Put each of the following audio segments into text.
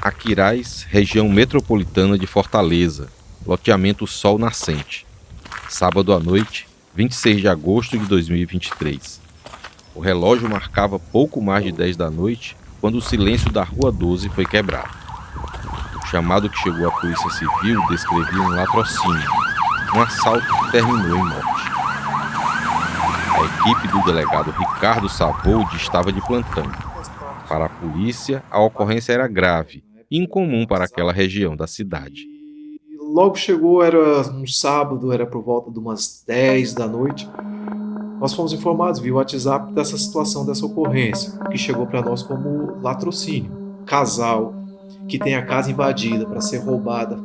Aquiraz, região metropolitana de Fortaleza, loteamento Sol Nascente. Sábado à noite, 26 de agosto de 2023. O relógio marcava pouco mais de 10 da noite quando o silêncio da Rua 12 foi quebrado. O chamado que chegou à Polícia Civil descrevia um latrocínio, um assalto que terminou em morte. A equipe do delegado Ricardo Savold estava de plantão. Para a polícia, a ocorrência era grave e incomum para aquela região da cidade. Logo chegou, era um sábado, era por volta de umas 10 da noite. Nós fomos informados via WhatsApp dessa situação, dessa ocorrência, que chegou para nós como latrocínio. Casal que tem a casa invadida para ser roubada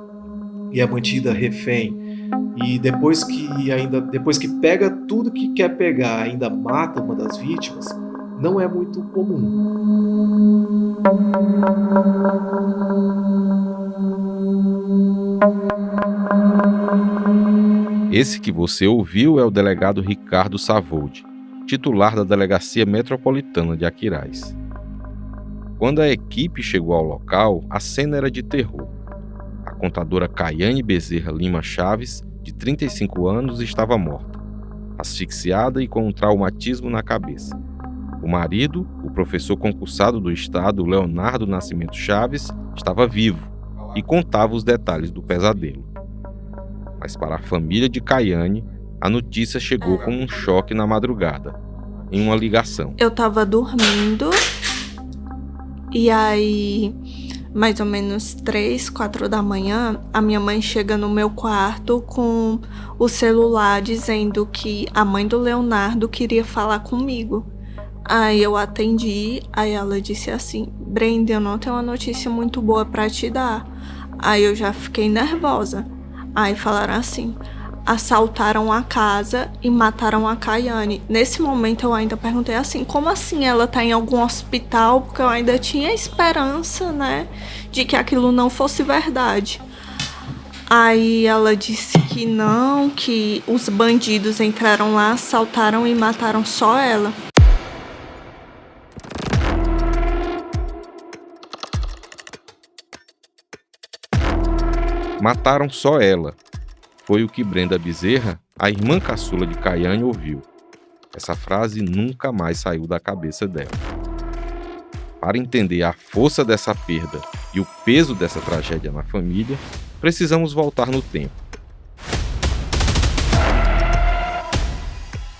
e é mantida refém. E depois que pega tudo que quer pegar, ainda mata uma das vítimas, não é muito comum. Esse que você ouviu é o delegado Ricardo Savold, titular da Delegacia Metropolitana de Aquiraz. Quando a equipe chegou ao local, a cena era de terror. A contadora Caiane Bezerra Lima Chaves, de 35 anos, estava morta, asfixiada e com um traumatismo na cabeça. O marido, o professor concursado do estado, Leonardo Nascimento Chaves, estava vivo e contava os detalhes do pesadelo. Mas para a família de Caiane, a notícia chegou como um choque na madrugada, em uma ligação. Eu estava dormindo e aí, mais ou menos 3, 4 da manhã, a minha mãe chega no meu quarto com o celular dizendo que a mãe do Leonardo queria falar comigo. Aí eu atendi, aí ela disse assim: Brenda, eu não tenho uma notícia muito boa pra te dar. Aí eu já fiquei nervosa. Aí falaram assim: assaltaram a casa e mataram a Caiane. Nesse momento eu ainda perguntei assim: como assim ela tá em algum hospital? Porque eu ainda tinha esperança, né, de que aquilo não fosse verdade. Aí ela disse que não, que os bandidos entraram lá, assaltaram e mataram só ela. Mataram só ela. Foi o que Brenda Bezerra, a irmã caçula de Caiane, ouviu. Essa frase nunca mais saiu da cabeça dela. Para entender a força dessa perda e o peso dessa tragédia na família, precisamos voltar no tempo.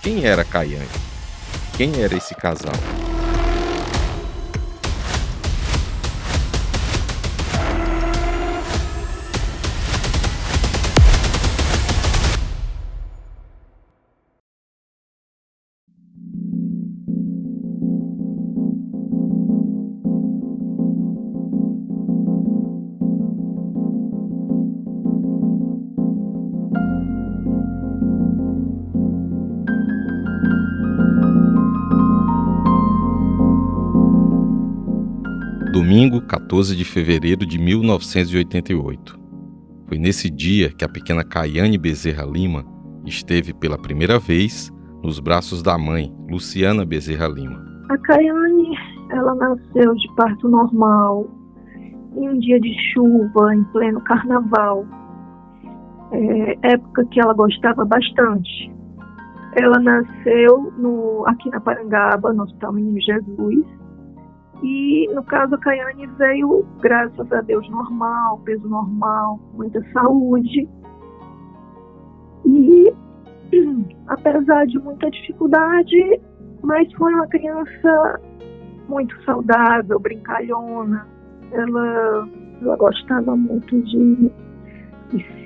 Quem era Caiane? Quem era esse casal? Domingo, 14 de fevereiro de 1988. Foi nesse dia que a pequena Caiane Bezerra Lima esteve pela primeira vez nos braços da mãe, Luciana Bezerra Lima. A Caiane, ela nasceu de parto normal, em um dia de chuva, em pleno carnaval. Época que ela gostava bastante. Ela nasceu aqui na Parangaba, no Hospital Menino Jesus. E, no caso, a Caiane veio, graças a Deus, normal, peso normal, muita saúde. E, apesar de muita dificuldade, mas foi uma criança muito saudável, brincalhona. Ela gostava muito de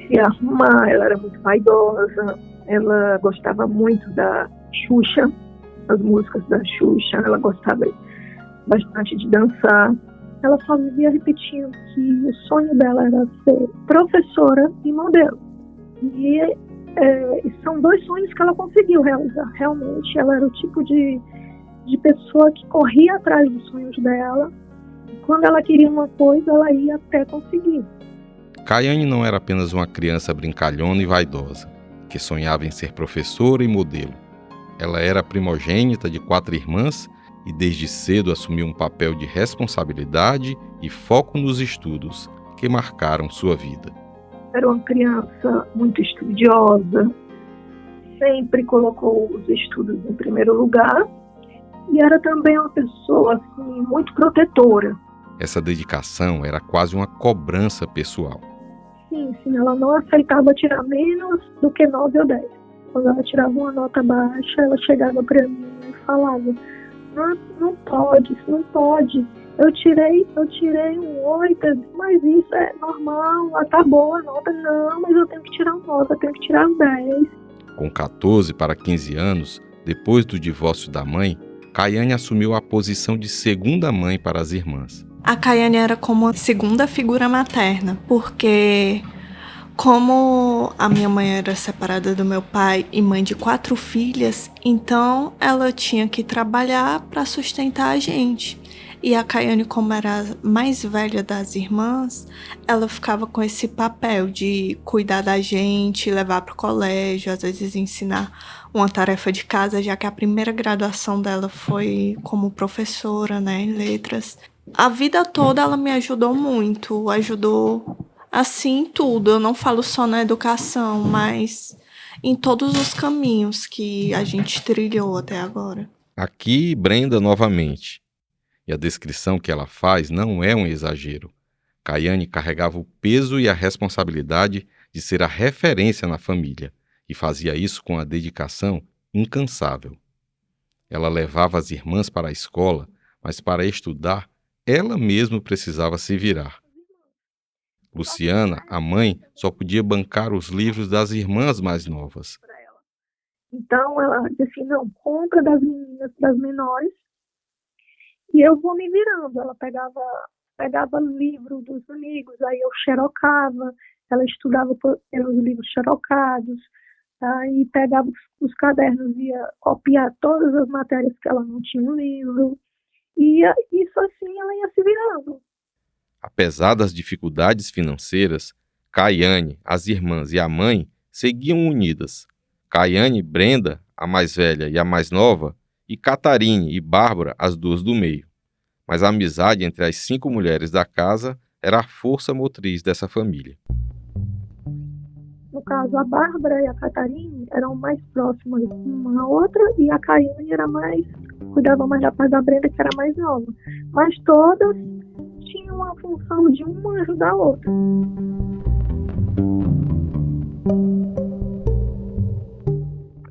se arrumar, ela era muito vaidosa. Ela gostava muito da Xuxa, as músicas da Xuxa, ela gostava bastante de dançar. Ela só vivia repetindo que o sonho dela era ser professora e modelo. E são 2 sonhos que ela conseguiu realizar. Realmente, ela era o tipo de pessoa que corria atrás dos sonhos dela. E quando ela queria uma coisa, ela ia até conseguir. Caiane não era apenas uma criança brincalhona e vaidosa, que sonhava em ser professora e modelo. Ela era primogênita de 4 irmãs e desde cedo assumiu um papel de responsabilidade e foco nos estudos que marcaram sua vida. Era uma criança muito estudiosa, sempre colocou os estudos em primeiro lugar e era também uma pessoa assim, muito protetora. Essa dedicação era quase uma cobrança pessoal. Sim, ela não aceitava tirar menos do que 9 ou 10. Quando ela tirava uma nota baixa, ela chegava para mim e falava: não pode, isso não pode. Eu tirei um 8, mas isso é normal, tá boa a nota. Não, mas eu tenho que tirar um 9, eu tenho que tirar um 10. Com 14 para 15 anos, depois do divórcio da mãe, Kaiane assumiu a posição de segunda mãe para as irmãs. A Kaiane era como a segunda figura materna, porque como a minha mãe era separada do meu pai e mãe de 4 filhas, então ela tinha que trabalhar para sustentar a gente. E a Kaiane, como era a mais velha das irmãs, ela ficava com esse papel de cuidar da gente, levar para o colégio, às vezes ensinar uma tarefa de casa, já que a primeira graduação dela foi como professora, né, em letras. A vida toda ela me ajudou muito, ajudou assim em tudo. Eu não falo só na educação, mas em todos os caminhos que a gente trilhou até agora. Aqui, Brenda novamente. E a descrição que ela faz não é um exagero. Kaiane carregava o peso e a responsabilidade de ser a referência na família e fazia isso com a dedicação incansável. Ela levava as irmãs para a escola, mas para estudar, ela mesma precisava se virar. Luciana, a mãe, só podia bancar os livros das irmãs mais novas. Então ela disse assim: não, compra das meninas, das menores, e eu vou me virando. Ela pegava livro dos amigos, aí eu xerocava, ela estudava pelos livros xerocados, aí pegava os cadernos, ia copiar todas as matérias que ela não tinha no livro, e isso assim ela ia se virando. Apesar das dificuldades financeiras, Kaiane, as irmãs e a mãe seguiam unidas. Kaiane, Brenda, a mais velha e a mais nova, e Catarine e Bárbara, as duas do meio. Mas a amizade entre as 5 mulheres da casa era a força motriz dessa família. No caso, a Bárbara e a Catarine eram mais próximas uma à outra, e a Kaiane cuidava mais da parte da Brenda, que era mais nova. Mas todas tinham a função de uma ajudar a outra.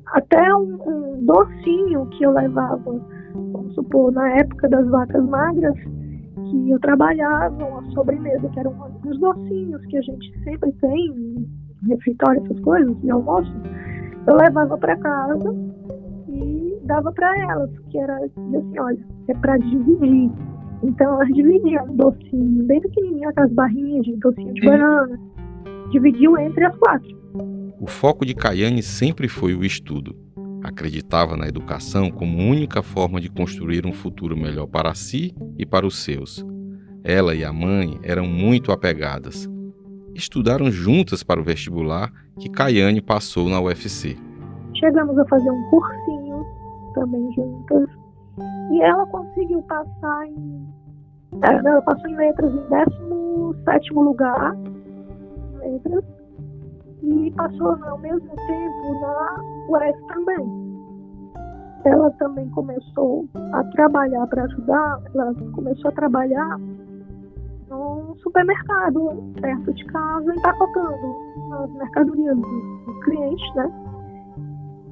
Até um docinho que eu levava, vamos supor, na época das vacas magras, que eu trabalhava, uma sobremesa, que eram uns docinhos que a gente sempre tem, refeitório, essas coisas, de almoço, eu levava para casa e dava para elas, que era assim: olha, é para dividir. Então elas dividiam o docinho, bem pequenininho, aquelas barrinhas de docinho de banana, dividiu entre as 4. O foco de Kaiane sempre foi o estudo. Acreditava na educação como única forma de construir um futuro melhor para si e para os seus. Ela e a mãe eram muito apegadas. Estudaram juntas para o vestibular que Kaiane passou na UFC. Chegamos a fazer um cursinho também juntas. E ela conseguiu passar ela passou em letras em 17º lugar em letras, e passou ao mesmo tempo na UF também. Ela também começou a trabalhar para ajudar, ela começou a trabalhar num supermercado perto de casa, empacotando as mercadorias dos clientes, né?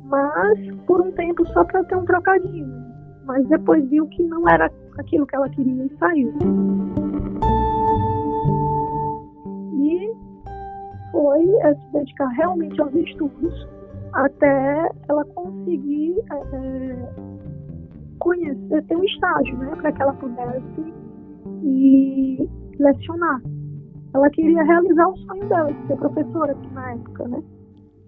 Mas por um tempo só para ter um trocadinho. Mas depois viu que não era aquilo que ela queria e saiu. E foi se dedicar realmente aos estudos até ela conseguir conhecer, ter um estágio, né, para que ela pudesse ir lecionar. Ela queria realizar o sonho dela de ser professora aqui na época, né?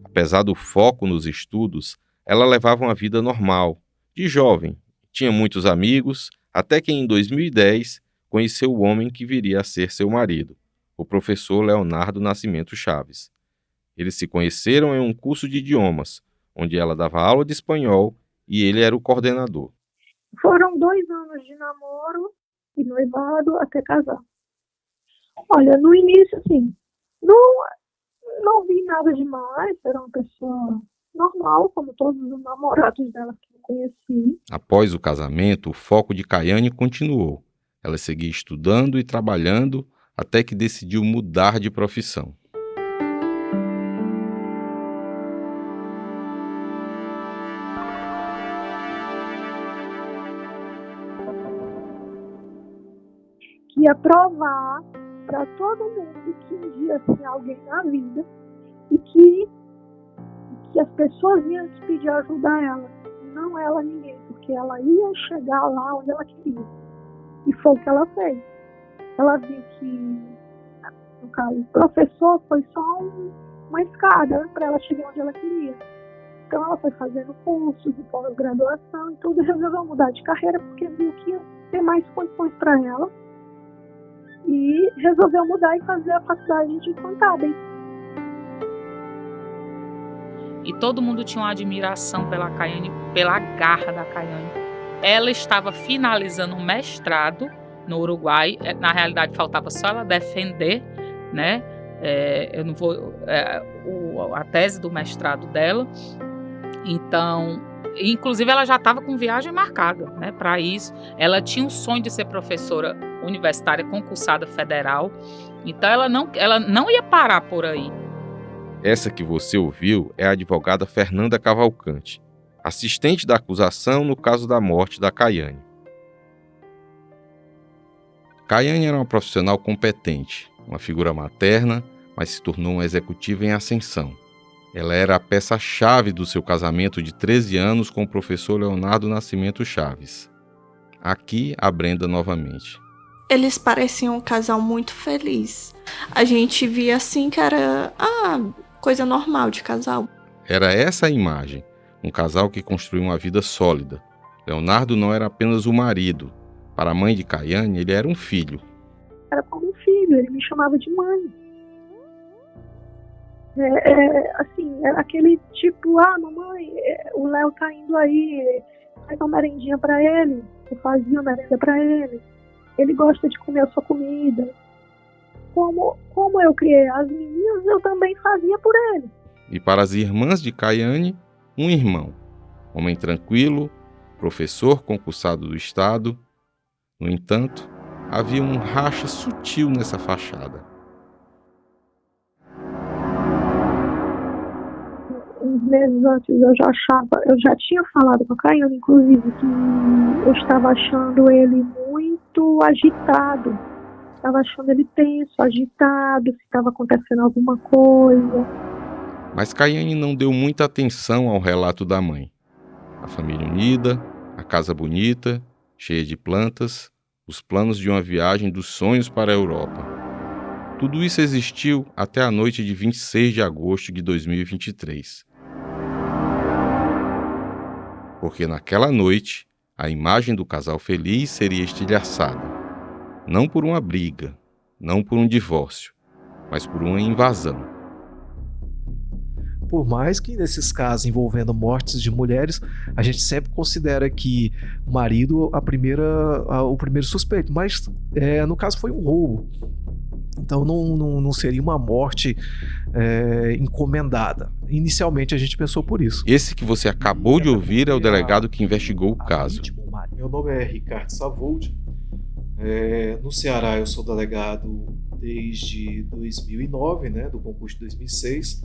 Apesar do foco nos estudos, ela levava uma vida normal, de jovem. Tinha muitos amigos, até que em 2010 conheceu o homem que viria a ser seu marido, o professor Leonardo Nascimento Chaves. Eles se conheceram em um curso de idiomas, onde ela dava aula de espanhol e ele era o coordenador. Foram 2 anos de namoro e noivado até casar. Olha, no início, assim, não vi nada demais, era uma pessoa normal, como todos os namorados dela que eu conheci. Após o casamento, o foco de Kayane continuou. Ela seguia estudando e trabalhando até que decidiu mudar de profissão. Que ia provar para todo mundo que um dia tinha alguém na vida e que as pessoas iam pedir ajuda a ela, não ela ninguém, porque ela ia chegar lá onde ela queria. E foi o que ela fez. Ela viu que, no caso, o professor foi só uma escada para ela chegar onde ela queria. Então ela foi fazendo cursos de pós-graduação e tudo, e resolveu mudar de carreira porque viu que ia ter mais condições para ela. E resolveu mudar e fazer a faculdade de contábeis. E todo mundo tinha uma admiração pela Kayane, pela garra da Kayane. Ela estava finalizando um mestrado no Uruguai. Na realidade, faltava só ela defender, né? A tese do mestrado dela. Então, inclusive, ela já estava com viagem marcada, né? Para isso, ela tinha um sonho de ser professora universitária concursada federal. Então, ela não ia parar por aí. Essa que você ouviu é a advogada Fernanda Cavalcante, assistente da acusação no caso da morte da Kayane. Kayane era uma profissional competente, uma figura materna, mas se tornou uma executiva em ascensão. Ela era a peça-chave do seu casamento de 13 anos com o professor Leonardo Nascimento Chaves. Aqui a Brenda novamente. Eles pareciam um casal muito feliz. A gente via assim que era coisa normal de casal. Era essa a imagem, um casal que construiu uma vida sólida. Leonardo não era apenas o marido. Para a mãe de Kayane, ele era um filho. Era como um filho, ele me chamava de mãe. Assim, era aquele tipo, mamãe, o Léo tá indo aí, faz uma merendinha pra ele. Eu fazia uma merenda pra ele. Ele gosta de comer a sua comida. Como eu criei as meninas, eu também fazia por ele. E para as irmãs de Kayane, um irmão. Homem tranquilo, professor concursado do Estado. No entanto, havia um racha sutil nessa fachada. Uns meses antes eu já tinha falado com a Kayane, inclusive, que eu estava achando ele muito agitado. Estava achando ele tenso, agitado, se estava acontecendo alguma coisa. Mas Kayane não deu muita atenção ao relato da mãe. A família unida, a casa bonita, cheia de plantas, os planos de uma viagem dos sonhos para a Europa. Tudo isso existiu até a noite de 26 de agosto de 2023. Porque naquela noite, a imagem do casal feliz seria estilhaçada. Não por uma briga, não por um divórcio, mas por uma invasão. Por mais que nesses casos envolvendo mortes de mulheres, a gente sempre considera que o marido o primeiro suspeito, mas no caso foi um roubo. Então não seria uma morte encomendada. Inicialmente a gente pensou por isso. Esse que você acabou de ouvir é o delegado que investigou o caso. Meu nome é Ricardo Savold. No Ceará eu sou delegado desde 2009, né, do concurso de 2006,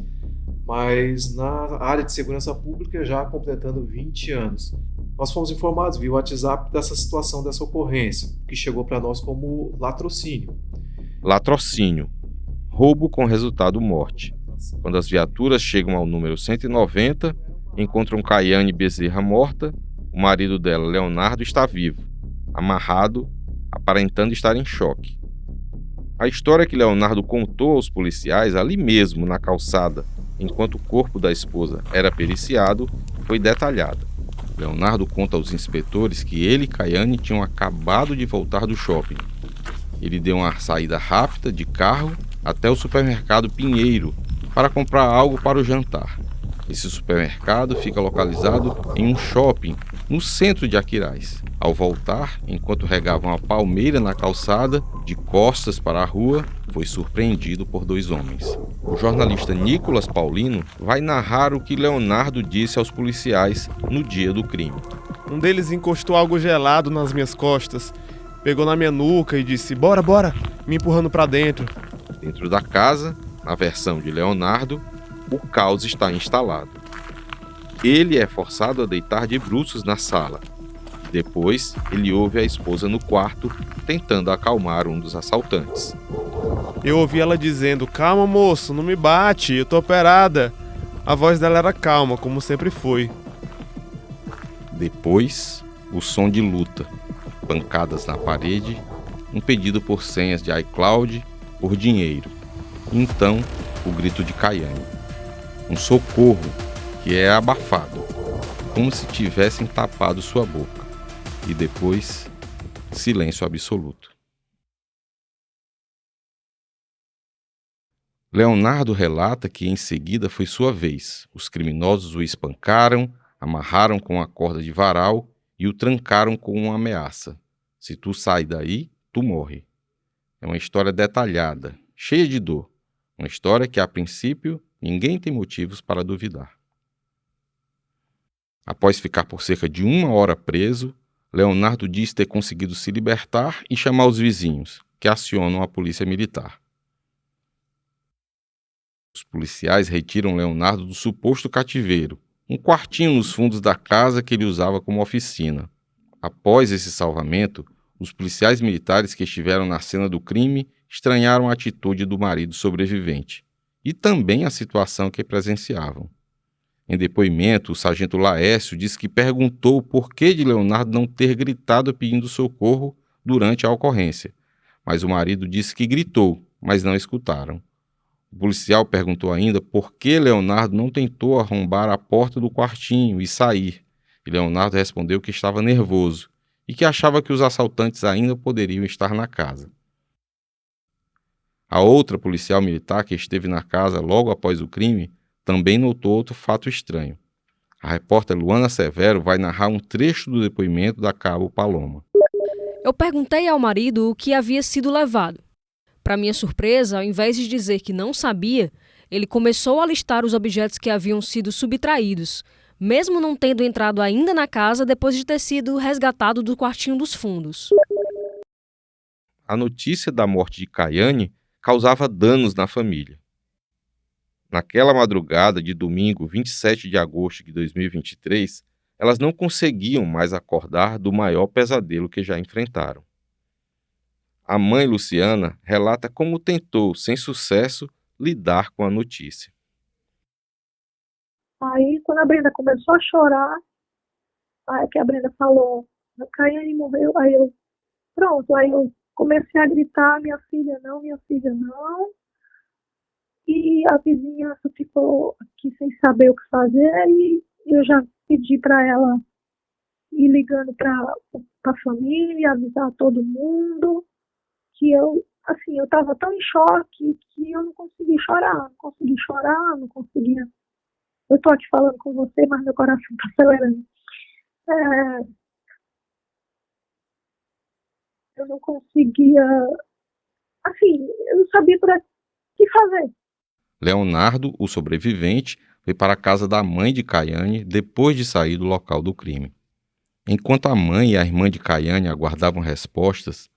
mas na área de segurança pública já completando 20 anos. Nós fomos informados via WhatsApp dessa situação, dessa ocorrência, que chegou para nós como latrocínio. Latrocínio, roubo com resultado morte. Quando as viaturas chegam ao número 190, encontram Kayane Bezerra morta, o marido dela, Leonardo, está vivo, amarrado, aparentando estar em choque. A história que Leonardo contou aos policiais ali mesmo, na calçada, enquanto o corpo da esposa era periciado, foi detalhada. Leonardo conta aos inspetores que ele e Kayane tinham acabado de voltar do shopping. Ele deu uma saída rápida de carro até o supermercado Pinheiro para comprar algo para o jantar. Esse supermercado fica localizado em um shopping no centro de Aquiraz. Ao voltar, enquanto regava uma palmeira na calçada, de costas para a rua, foi surpreendido por 2 homens. O jornalista Nicolas Paulino vai narrar o que Leonardo disse aos policiais no dia do crime. Um deles encostou algo gelado nas minhas costas, pegou na minha nuca e disse: "Bora, bora", me empurrando para dentro. Dentro da casa, na versão de Leonardo, o caos está instalado. Ele é forçado a deitar de bruços na sala. Depois, ele ouve a esposa no quarto, tentando acalmar um dos assaltantes. Eu ouvi ela dizendo: "Calma, moço, não me bate, eu tô operada". A voz dela era calma, como sempre foi. Depois, o som de luta, pancadas na parede, um pedido por senhas de iCloud, por dinheiro. Então, o grito de Caiane. Um socorro que é abafado, como se tivessem tapado sua boca. E depois, silêncio absoluto. Leonardo relata que em seguida foi sua vez. Os criminosos o espancaram, amarraram com a corda de varal e o trancaram com uma ameaça. Se tu sai daí, tu morre. É uma história detalhada, cheia de dor. Uma história que, a princípio, ninguém tem motivos para duvidar. Após ficar por cerca de 1 hora preso, Leonardo diz ter conseguido se libertar e chamar os vizinhos, que acionam a polícia militar. Os policiais retiram Leonardo do suposto cativeiro, um quartinho nos fundos da casa que ele usava como oficina. Após esse salvamento, os policiais militares que estiveram na cena do crime estranharam a atitude do marido sobrevivente e também a situação que presenciavam. Em depoimento, o sargento Laércio diz que perguntou o porquê de Leonardo não ter gritado pedindo socorro durante a ocorrência, mas o marido disse que gritou, mas não escutaram. O policial perguntou ainda por que Leonardo não tentou arrombar a porta do quartinho e sair, e Leonardo respondeu que estava nervoso e que achava que os assaltantes ainda poderiam estar na casa. A outra policial militar que esteve na casa logo após o crime também notou outro fato estranho. A repórter Luana Severo vai narrar um trecho do depoimento da cabo Paloma. Eu perguntei ao marido o que havia sido levado. Para minha surpresa, ao invés de dizer que não sabia, ele começou a listar os objetos que haviam sido subtraídos, mesmo não tendo entrado ainda na casa depois de ter sido resgatado do quartinho dos fundos. A notícia da morte de Caiane causava danos na família. Naquela madrugada de domingo, 27 de agosto de 2023, elas não conseguiam mais acordar do maior pesadelo que já enfrentaram. A mãe Luciana relata como tentou, sem sucesso, lidar com a notícia. Aí, quando a Brenda começou a chorar, aí que a Brenda falou: "A Caiane morreu", aí eu comecei a gritar: minha filha não", e a vizinhança ficou aqui sem saber o que fazer, e eu já pedi para ela ir ligando para a família, avisar todo mundo, que eu estava tão em choque que eu não conseguia chorar, não conseguia. Eu estou aqui falando com você, mas meu coração está acelerando. Eu não conseguia, eu não sabia o que fazer. Leonardo, o sobrevivente, foi para a casa da mãe de Caiane depois de sair do local do crime. Enquanto a mãe e a irmã de Caiane aguardavam respostas,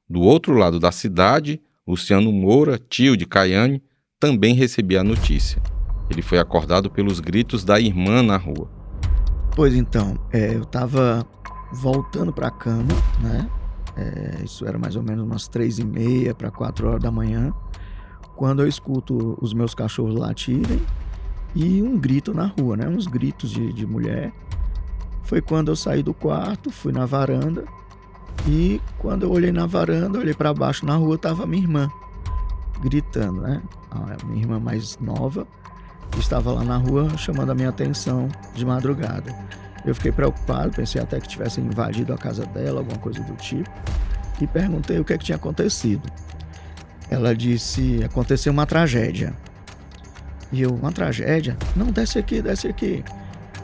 do outro lado da cidade, Luciano Moura, tio de Caiane, também recebia a notícia. Ele foi acordado pelos gritos da irmã na rua. Pois então, eu estava voltando para a cama, né? Isso era mais ou menos umas 3h30 para 4 horas da manhã, quando eu escuto os meus cachorros latirem e um grito na rua, né? Uns gritos de mulher. Foi quando eu saí do quarto, fui na varanda, e quando eu olhei na varanda, olhei para baixo na rua, estava minha irmã gritando, né? A minha irmã mais nova estava lá na rua chamando a minha atenção de madrugada. Eu fiquei preocupado, pensei até que tivessem invadido a casa dela, alguma coisa do tipo, e perguntei o que tinha acontecido. Ela disse: aconteceu uma tragédia. E eu: uma tragédia? Não, desce aqui.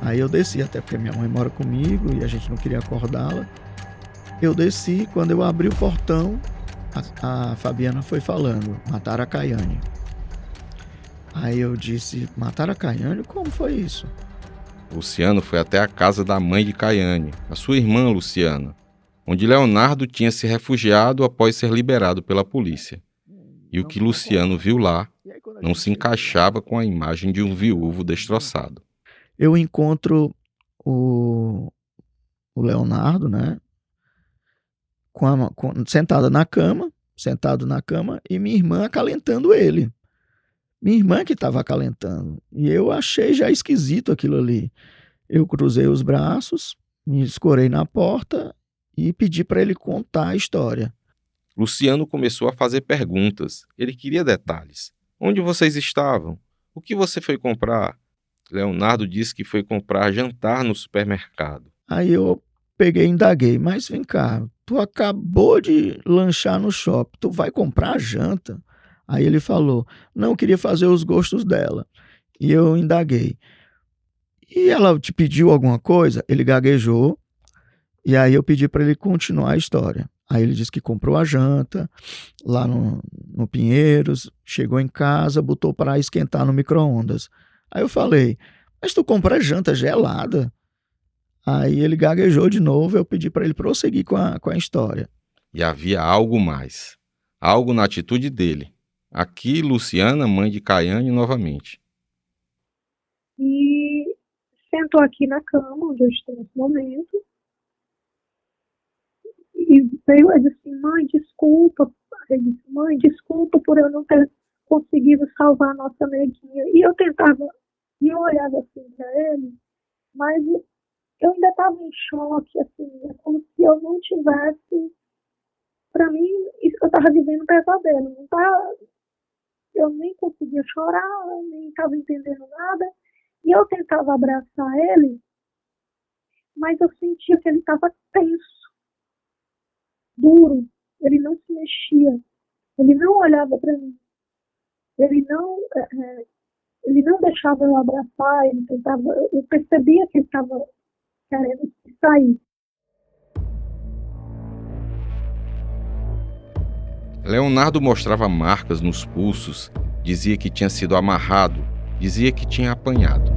Aí eu desci, até porque minha mãe mora comigo e a gente não queria acordá-la. Eu desci, quando eu abri o portão, a Fabiana foi falando, mataram a Caiane. Aí eu disse, mataram a Caiane? Como foi isso? Luciano foi até a casa da mãe de Caiane, a sua irmã Luciana, onde Leonardo tinha se refugiado após ser liberado pela polícia. E o que Luciano viu lá não se encaixava com a imagem de um viúvo destroçado. Eu encontro o Leonardo, né? Sentado na cama, e minha irmã acalentando ele. Minha irmã que estava acalentando. E eu achei já esquisito aquilo ali. Eu cruzei os braços, me escorei na porta e pedi para ele contar a história. Luciano começou a fazer perguntas. Ele queria detalhes. Onde vocês estavam? O que você foi comprar? Leonardo disse que foi comprar jantar no supermercado. Aí eu peguei e indaguei, mas vem cá, tu acabou de lanchar no shopping, tu vai comprar janta? Aí ele falou, não, queria fazer os gostos dela. E eu indaguei, e ela te pediu alguma coisa? Ele gaguejou, e aí eu pedi para ele continuar a história. Aí ele disse que comprou a janta lá no Pinheiros, chegou em casa, botou para esquentar no micro-ondas. Aí eu falei, mas tu compra janta gelada? Aí ele gaguejou de novo, eu pedi para ele prosseguir com a história. E havia algo mais. Algo na atitude dele. Aqui, Luciana, mãe de Caiane, novamente. E sentou aqui na cama, onde eu estou nesse momento. E veio e disse, mãe, desculpa. Ele disse, mãe, desculpa por eu não ter conseguido salvar a nossa neguinha. E eu tentava, e eu olhava assim para ele, mas eu ainda estava em choque, assim, é como se eu não tivesse, para mim, eu estava vivendo um pesadelo, não tá, eu nem conseguia chorar, nem estava entendendo nada, e eu tentava abraçar ele, mas eu sentia que ele estava tenso, duro, ele não se mexia, ele não olhava para mim, ele não deixava eu abraçar, ele tentava, eu percebia que ele estava querendo sair. Leonardo mostrava marcas nos pulsos, dizia que tinha sido amarrado, dizia que tinha apanhado.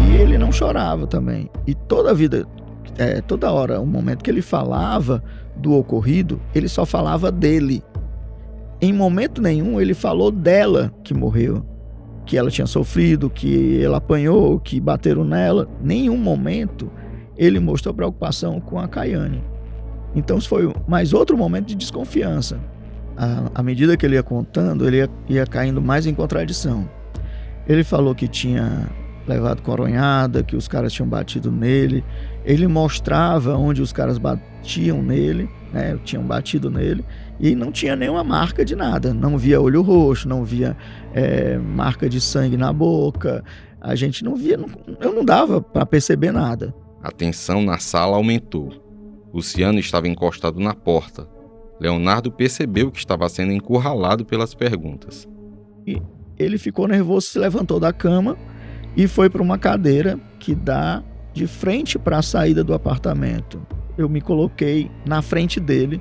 E ele não chorava também. E toda hora, o momento que ele falava do ocorrido, ele só falava dele. Em momento nenhum ele falou dela que morreu, que ela tinha sofrido, que ela apanhou, que bateram nela. Nenhum momento ele mostrou preocupação com a Caiane. Então isso foi mais outro momento de desconfiança. À medida que ele ia contando, ele ia caindo mais em contradição. Ele falou que tinha levado coronhada, que os caras tinham batido nele. Ele mostrava onde os caras batiam nele, né, tinham batido nele, e não tinha nenhuma marca de nada. Não via olho roxo, não via marca de sangue na boca. A gente não via, eu não dava para perceber nada. A tensão na sala aumentou. Luciano estava encostado na porta. Leonardo percebeu que estava sendo encurralado pelas perguntas. E ele ficou nervoso, se levantou da cama e foi para uma cadeira que dá de frente para a saída do apartamento. Eu me coloquei na frente dele,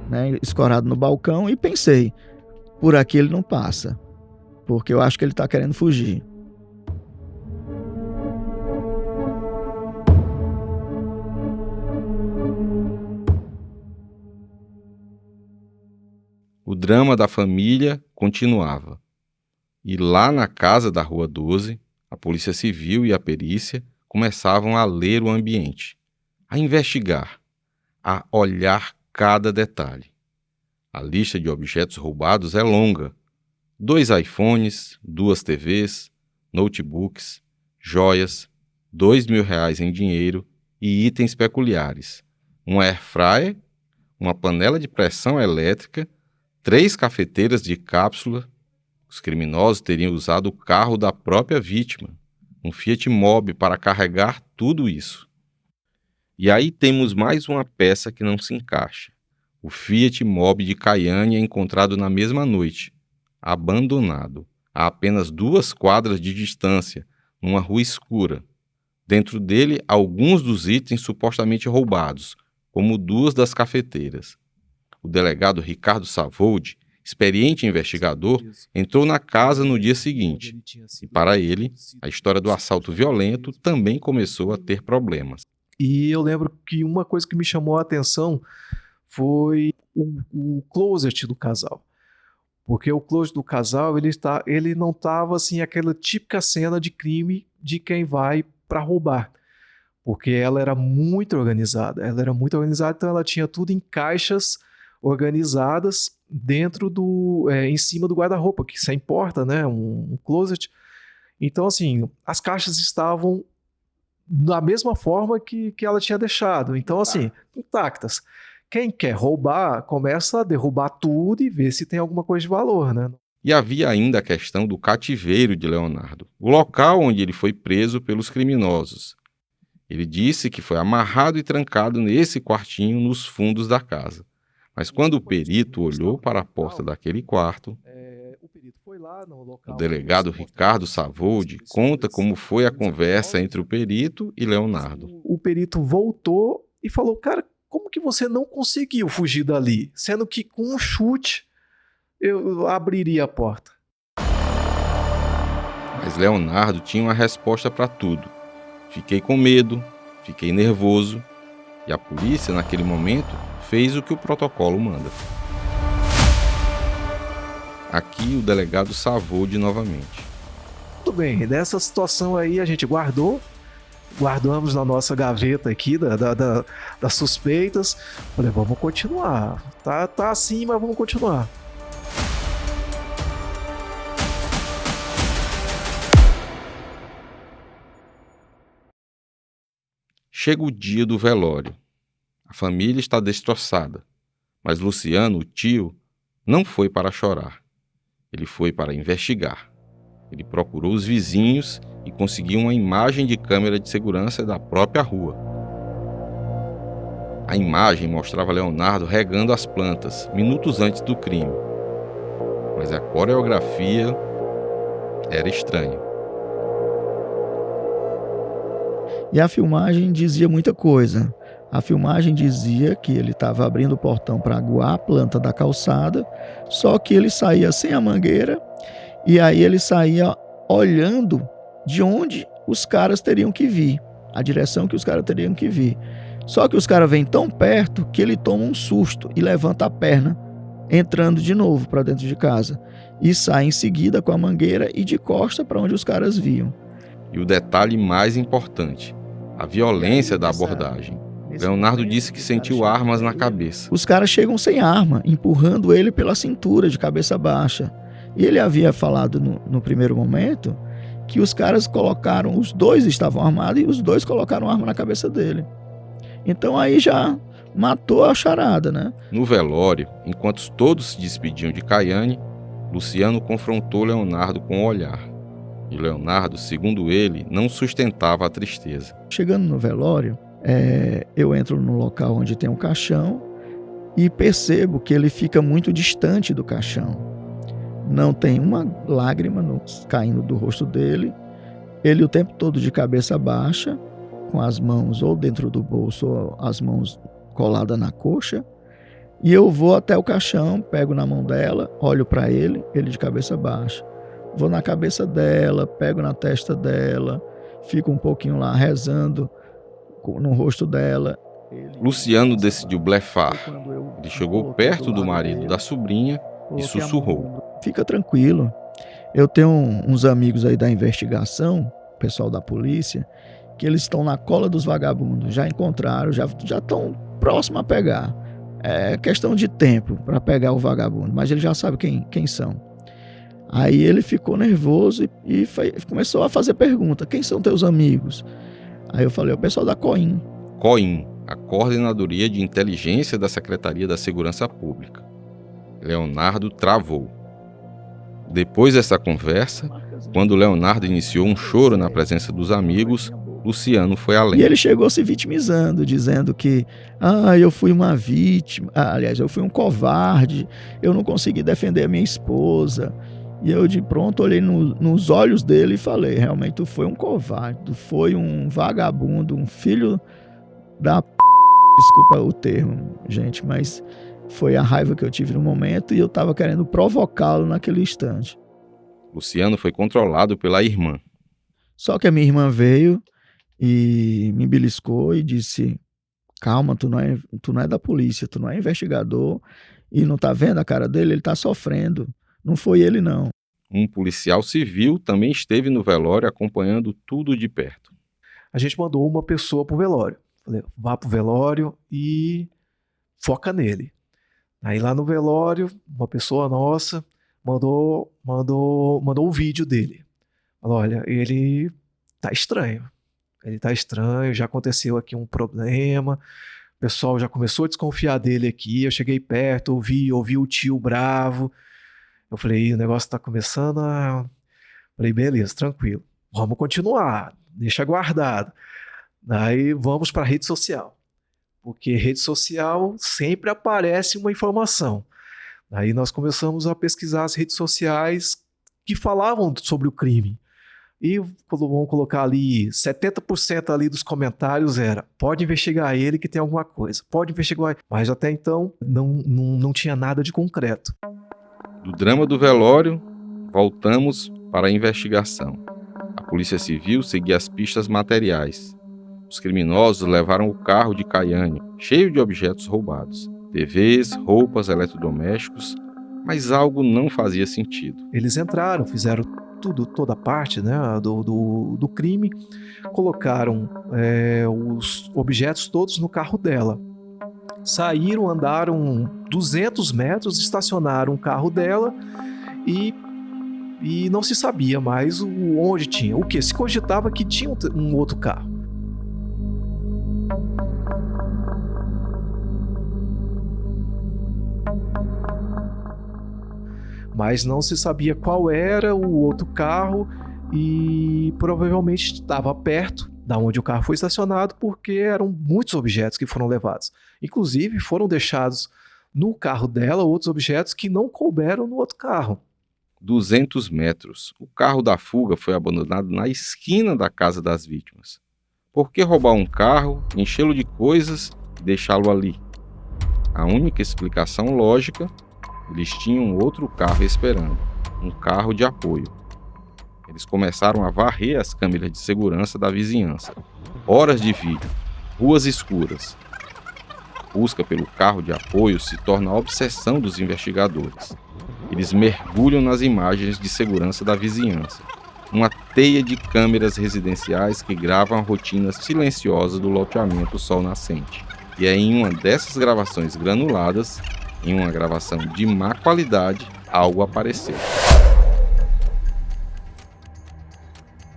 né, escorado no balcão, e pensei, por aqui ele não passa, porque eu acho que ele está querendo fugir. O drama da família continuava. E lá na casa da Rua 12, a Polícia Civil e a perícia começavam a ler o ambiente, a investigar, a olhar cada detalhe. A lista de objetos roubados é longa. 2 iPhones, 2 TVs, notebooks, joias, R$2.000 em dinheiro e itens peculiares. Um air fryer, uma panela de pressão elétrica, 3 cafeteiras de cápsula. Os criminosos teriam usado o carro da própria vítima, um Fiat Mobi, para carregar tudo isso. E aí temos mais uma peça que não se encaixa. O Fiat Mobi de Caiane é encontrado na mesma noite, abandonado, a apenas 2 quadras de distância, numa rua escura. Dentro dele, alguns dos itens supostamente roubados, como 2 das cafeteiras. O delegado Ricardo Savold, experiente investigador, entrou na casa no dia seguinte. E para ele, a história do assalto violento também começou a ter problemas. E eu lembro que uma coisa que me chamou a atenção foi o closet do casal. Porque o closet do casal, ele não estava assim, aquela típica cena de crime de quem vai para roubar. Porque ela era muito organizada. Então ela tinha tudo em caixas organizadas dentro em cima do guarda-roupa, que sem porta, né? Um closet. Então, assim, as caixas estavam da mesma forma que ela tinha deixado. Então, assim, intactas. Quem quer roubar, começa a derrubar tudo e ver se tem alguma coisa de valor, né? E havia ainda a questão do cativeiro de Leonardo, o local onde ele foi preso pelos criminosos. Ele disse que foi amarrado e trancado nesse quartinho nos fundos da casa. Mas quando o perito olhou para a porta daquele quarto, o delegado Ricardo Savold conta como foi a conversa entre o perito e Leonardo. O perito voltou e falou, cara, como que você não conseguiu fugir dali? Sendo que com um chute eu abriria a porta. Mas Leonardo tinha uma resposta para tudo. Fiquei com medo, fiquei nervoso, e a polícia, naquele momento, fez o que o protocolo manda. Aqui o delegado Savold novamente. Tudo bem, nessa situação aí a gente guardamos na nossa gaveta aqui das suspeitas. Falei, vamos continuar. Tá assim, mas vamos continuar. Chega o dia do velório. A família está destroçada, mas Luciano, o tio, não foi para chorar. Ele foi para investigar. Ele procurou os vizinhos e conseguiu uma imagem de câmera de segurança da própria rua. A imagem mostrava Leonardo regando as plantas, minutos antes do crime. Mas a coreografia era estranha. E a filmagem dizia muita coisa. A filmagem dizia que ele estava abrindo o portão para aguar a planta da calçada, só que ele saía sem a mangueira e aí ele saía olhando de onde os caras teriam que vir, a direção que os caras teriam que vir. Só que os caras vêm tão perto que ele toma um susto e levanta a perna, entrando de novo para dentro de casa. E sai em seguida com a mangueira e de costa para onde os caras viam. E o detalhe mais importante, a violência da abordagem. Leonardo disse que sentiu armas na cabeça. Os caras chegam sem arma, empurrando ele pela cintura, de cabeça baixa. E ele havia falado no primeiro momento que os caras colocaram, os dois estavam armados e os dois colocaram arma na cabeça dele. Então aí já matou a charada, né? No velório, enquanto todos se despediam de Caiane, Luciano confrontou Leonardo com o olhar. E Leonardo, segundo ele, não sustentava a tristeza. Chegando no velório, eu entro no local onde tem um caixão e percebo que ele fica muito distante do caixão. Não tem uma lágrima caindo do rosto dele. Ele o tempo todo de cabeça baixa, com as mãos ou dentro do bolso ou as mãos coladas na coxa. E eu vou até o caixão, pego na mão dela, olho para ele de cabeça baixa. Vou na cabeça dela, pego na testa dela, fico um pouquinho lá rezando no rosto dela. Luciano decidiu blefar. Ele chegou perto do marido da sobrinha e sussurrou: fica tranquilo. Eu tenho uns amigos aí da investigação, pessoal da polícia, que eles estão na cola dos vagabundos. Já encontraram, já estão próximos a pegar. É questão de tempo para pegar o vagabundo, mas ele já sabe quem são. Aí ele ficou nervoso e começou a fazer pergunta: quem são teus amigos? Aí eu falei: o pessoal da COIN. COIN, a Coordenadoria de Inteligência da Secretaria da Segurança Pública. Leonardo travou. Depois dessa conversa, quando Leonardo iniciou um choro na presença dos amigos, Luciano foi além. E ele chegou se vitimizando, dizendo que eu fui uma vítima, aliás, eu fui um covarde, eu não consegui defender a minha esposa. E eu de pronto olhei nos olhos dele e falei, realmente tu foi um covarde, tu foi um vagabundo, um filho da p... Desculpa o termo, gente, mas foi a raiva que eu tive no momento e eu estava querendo provocá-lo naquele instante. Luciano foi controlado pela irmã. Só que a minha irmã veio e me beliscou e disse, calma, tu não é da polícia, tu não é investigador e não tá vendo a cara dele, ele tá sofrendo. Não foi ele, não. Um policial civil também esteve no velório acompanhando tudo de perto. A gente mandou uma pessoa pro velório. Falei, vá pro velório e foca nele. Aí lá no velório, uma pessoa nossa mandou um vídeo dele. Falou, olha, ele tá estranho. Ele tá estranho, já aconteceu aqui um problema. O pessoal já começou a desconfiar dele aqui. Eu cheguei perto, ouvi o tio bravo. Eu falei, o negócio tá começando a... Falei, beleza, tranquilo. Vamos continuar, deixa guardado. Daí vamos para a rede social. Porque rede social sempre aparece uma informação. Daí nós começamos a pesquisar as redes sociais que falavam sobre o crime. E vamos colocar ali, 70% ali dos comentários era, pode investigar ele que tem alguma coisa, pode investigar. Mas até então não tinha nada de concreto. Do drama do velório, voltamos para a investigação. A Polícia Civil seguia as pistas materiais. Os criminosos levaram o carro de Caiane, cheio de objetos roubados. TVs, roupas, eletrodomésticos, mas algo não fazia sentido. Eles entraram, fizeram toda a parte, né, do crime, colocaram os objetos todos no carro dela. Saíram, andaram 200 metros, estacionaram o carro dela e não se sabia mais onde tinha. O que? Se cogitava que tinha um outro carro. Mas não se sabia qual era o outro carro e provavelmente estava perto da onde o carro foi estacionado, porque eram muitos objetos que foram levados. Inclusive, foram deixados no carro dela outros objetos que não couberam no outro carro. 200 metros. O carro da fuga foi abandonado na esquina da casa das vítimas. Por que roubar um carro, enchê-lo de coisas e deixá-lo ali? A única explicação lógica, eles tinham outro carro esperando, um carro de apoio. Eles começaram a varrer as câmeras de segurança da vizinhança. Horas de vídeo, ruas escuras. A busca pelo carro de apoio se torna a obsessão dos investigadores. Eles mergulham nas imagens de segurança da vizinhança. Uma teia de câmeras residenciais que gravam a rotina silenciosa do loteamento Sol Nascente. E é em uma dessas gravações granuladas, em uma gravação de má qualidade, algo apareceu.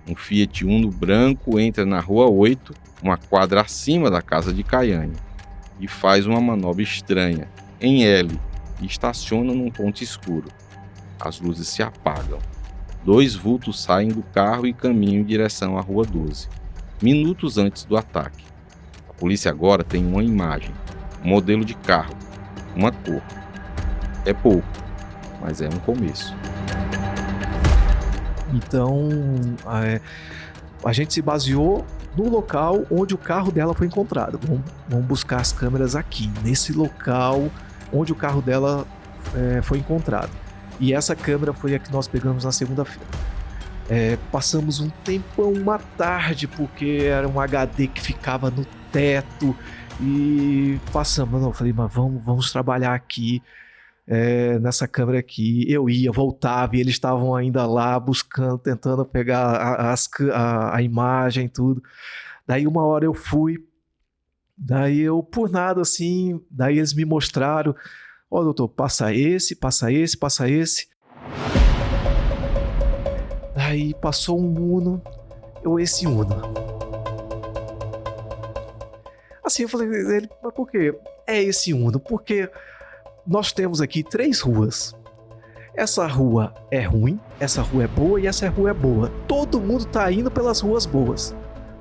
Um Fiat Uno branco entra na Rua 8, uma quadra acima da casa de Caiane, e faz uma manobra estranha, em L, e estaciona num ponto escuro. As luzes se apagam. 2 vultos saem do carro e caminham em direção à Rua 12, minutos antes do ataque. A polícia agora tem uma imagem, um modelo de carro, uma cor. É pouco, mas é um começo. Então, a gente se baseou no local onde o carro dela foi encontrado. Vamos buscar as câmeras aqui, nesse local onde o carro dela foi encontrado. E essa câmera foi a que nós pegamos na segunda-feira. Passamos um tempão, uma tarde, porque era um HD que ficava no teto. E passamos, eu falei, mas vamos trabalhar aqui. Nessa câmera aqui, eu ia, voltava e eles estavam ainda lá buscando, tentando pegar a imagem, tudo. Daí uma hora eu fui, daí eu, por nada assim, daí eles me mostraram, ó, doutor, passa esse. Daí passou um Uno, esse Uno. Assim, eu falei, mas por quê? É esse Uno, porque nós temos aqui 3 ruas. Essa rua é ruim, essa rua é boa e essa rua é boa. Todo mundo tá indo pelas ruas boas.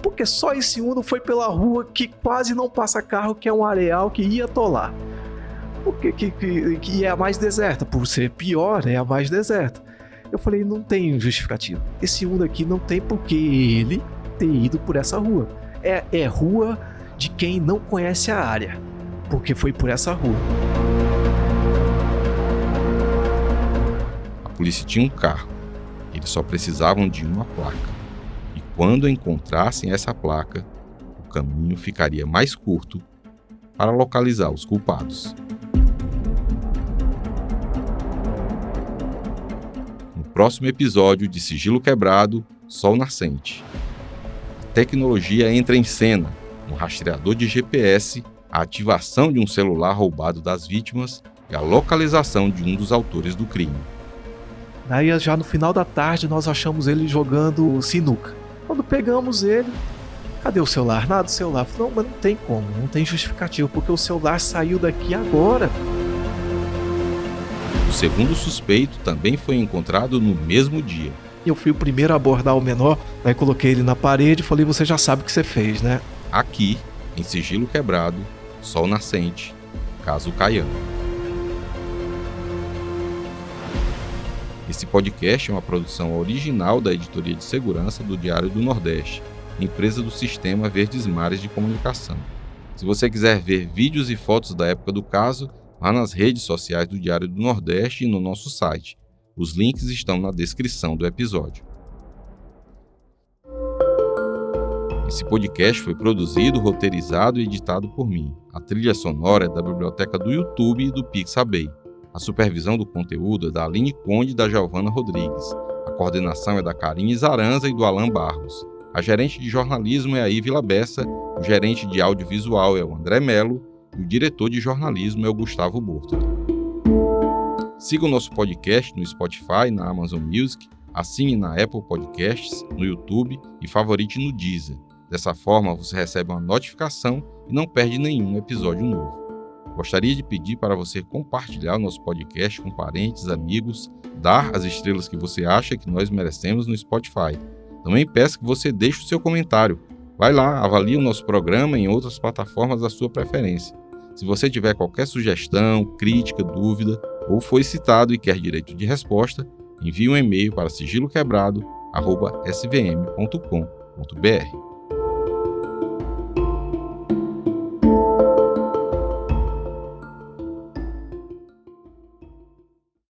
Porque só esse Uno foi pela rua que quase não passa carro, que é um areal que ia atolar. Porque que é a mais deserta. Por ser pior, é a mais deserta. Eu falei, não tem justificativo. Esse 1 daqui não tem porque ele ter ido por essa rua. É rua de quem não conhece a área, porque foi por essa rua. A polícia tinha um carro. Eles só precisavam de uma placa. E quando encontrassem essa placa, o caminho ficaria mais curto para localizar os culpados. No próximo episódio de Sigilo Quebrado, Sol Nascente. A tecnologia entra em cena, um rastreador de GPS, a ativação de um celular roubado das vítimas e a localização de um dos autores do crime. Daí já no final da tarde nós achamos ele jogando sinuca. Quando pegamos ele, cadê o celular? Nada do celular. Falei, não, mas não tem como, não tem justificativo, porque o celular saiu daqui agora. O segundo suspeito também foi encontrado no mesmo dia. Eu fui o primeiro a abordar o menor, aí coloquei ele na parede e falei, você já sabe o que você fez, né? Aqui, em Sigilo Quebrado, Sol Nascente, caso Caiano. Esse podcast é uma produção original da Editoria de Segurança do Diário do Nordeste, empresa do Sistema Verdes Mares de Comunicação. Se você quiser ver vídeos e fotos da época do caso, vá nas redes sociais do Diário do Nordeste e no nosso site. Os links estão na descrição do episódio. Esse podcast foi produzido, roteirizado e editado por mim. A trilha sonora é da biblioteca do YouTube e do Pixabay. A supervisão do conteúdo é da Aline Conde e da Giovana Rodrigues. A coordenação é da Karine Zaranza e do Alan Barros. A gerente de jornalismo é a Ivila Bessa, o gerente de audiovisual é o André Melo e o diretor de jornalismo é o Gustavo Bortoli. Siga o nosso podcast no Spotify, na Amazon Music, assine na Apple Podcasts, no YouTube e favorite no Deezer. Dessa forma, você recebe uma notificação e não perde nenhum episódio novo. Gostaria de pedir para você compartilhar o nosso podcast com parentes, amigos, dar as estrelas que você acha que nós merecemos no Spotify. Também peço que você deixe o seu comentário. Vai lá, avalie o nosso programa em outras plataformas da sua preferência. Se você tiver qualquer sugestão, crítica, dúvida ou foi citado e quer direito de resposta, envie um e-mail para sigiloquebrado@svm.com.br.